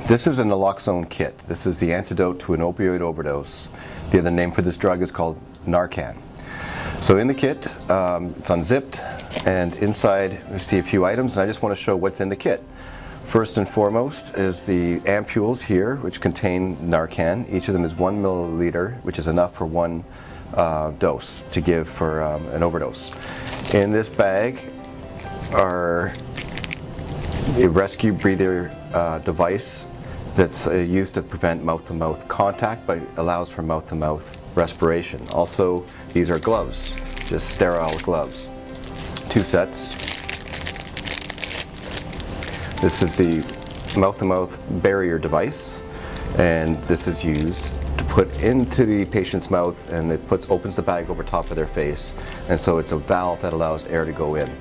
This is a Naloxone Kit. This is the antidote to an opioid overdose. The other name for this drug is called NARCAN. So in the kit, it's unzipped, and inside we see a few items, and I just want to show what's in the kit. First and foremost is the ampules here, which contain NARCAN. Each of them is 1 milliliter, which is enough for one dose to give for an overdose. In this bag are a rescue breather device that's used to prevent mouth-to-mouth contact, but allows for mouth-to-mouth respiration. Also, these are gloves, just sterile gloves. 2 sets. This is the mouth-to-mouth barrier device, and this is used to put into the patient's mouth, and it opens the bag over top of their face, and so it's a valve that allows air to go in.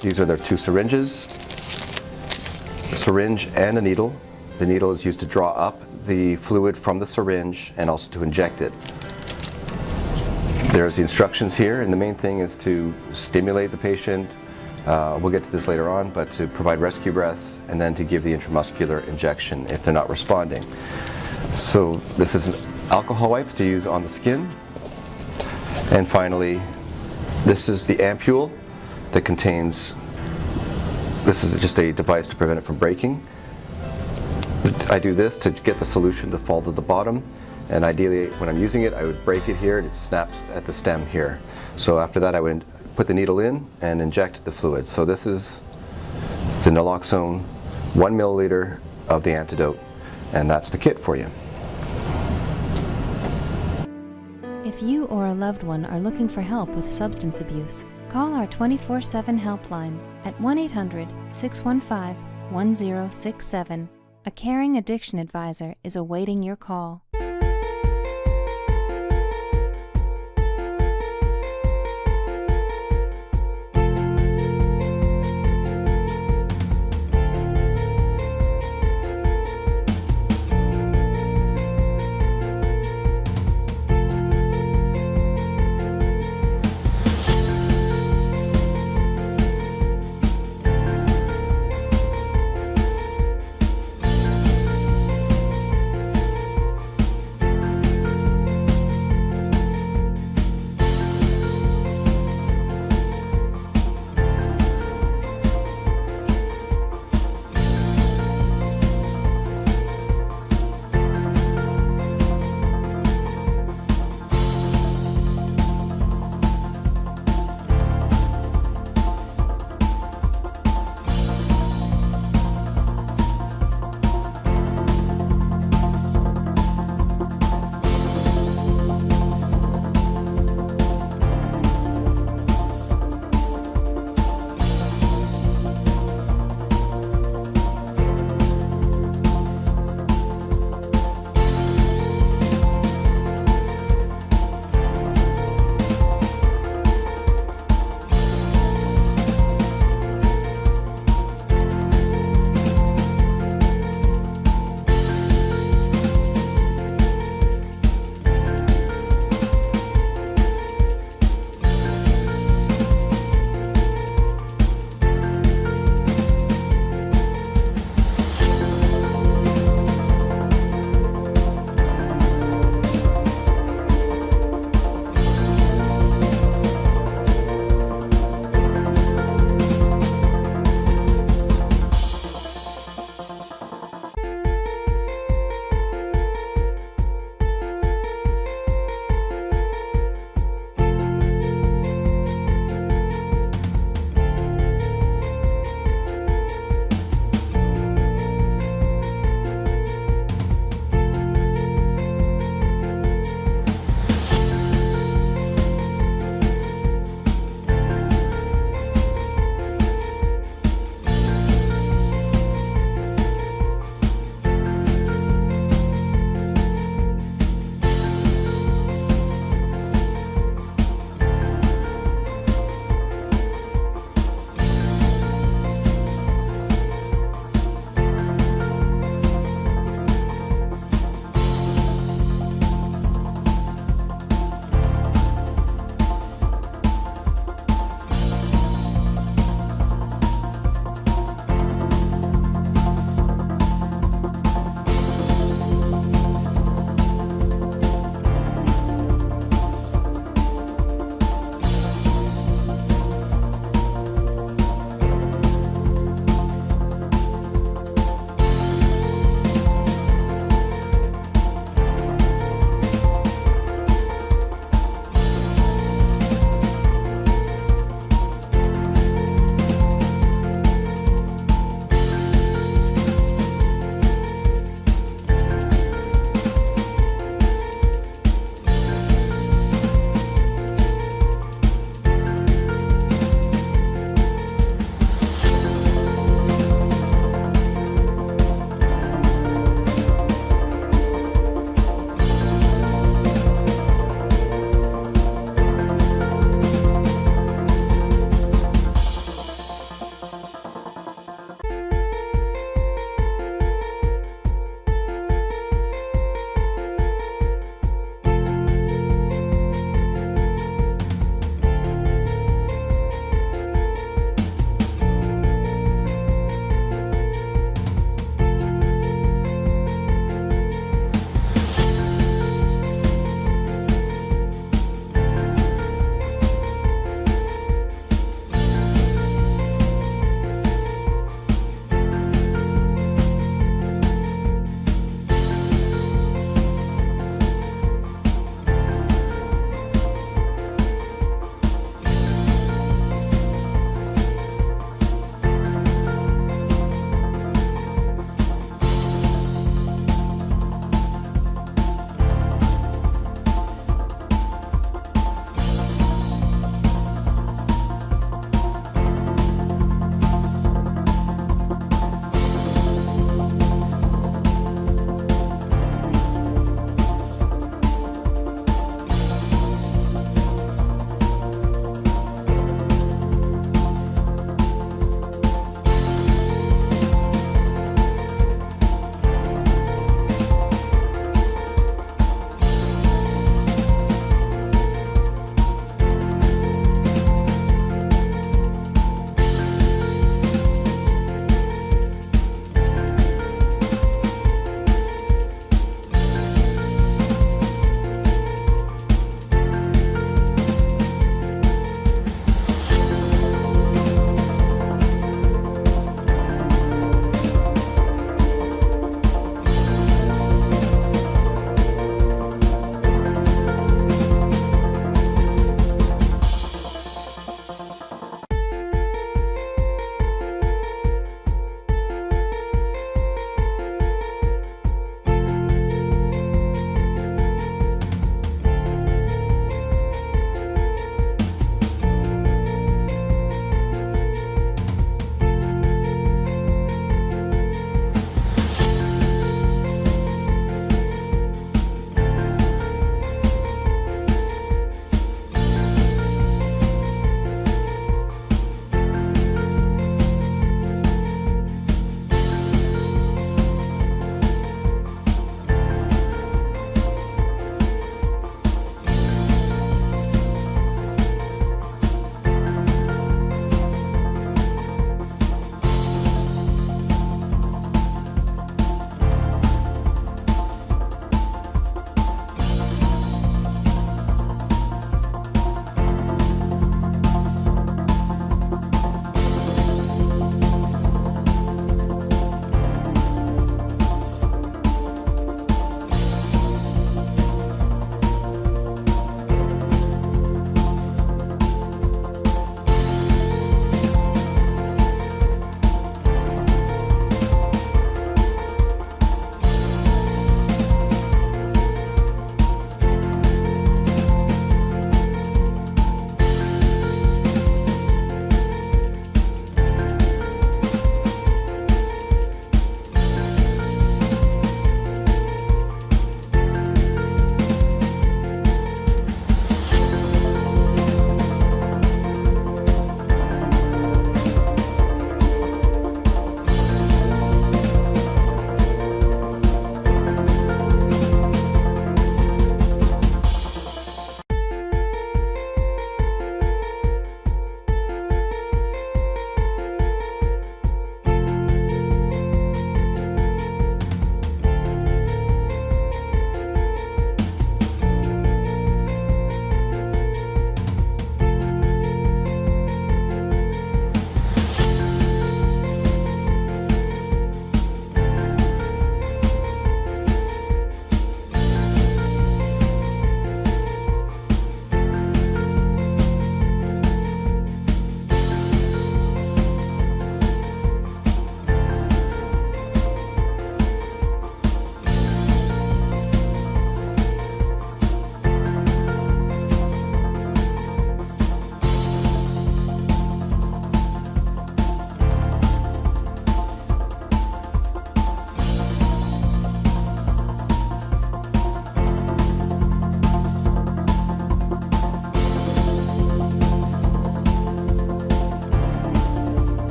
These are their 2 syringes, a syringe and a needle. The needle is used to draw up the fluid from the syringe and also to inject it. There's the instructions here, and the main thing is to stimulate the patient. We'll get to this later on, but to provide rescue breaths and then to give the intramuscular injection if they're not responding. So this is alcohol wipes to use on the skin. And finally, this is the ampule that contains, this is just a device to prevent it from breaking. I do this to get the solution to fall to the bottom, and ideally when I'm using it I would break it here and it snaps at the stem here. So after that I would put the needle in and inject the fluid. So this is the naloxone, 1 milliliter of the antidote, and that's the kit for you. If you or a loved one are looking for help with substance abuse, call our 24/7 helpline at 1-800-615-1067. A caring addiction advisor is awaiting your call.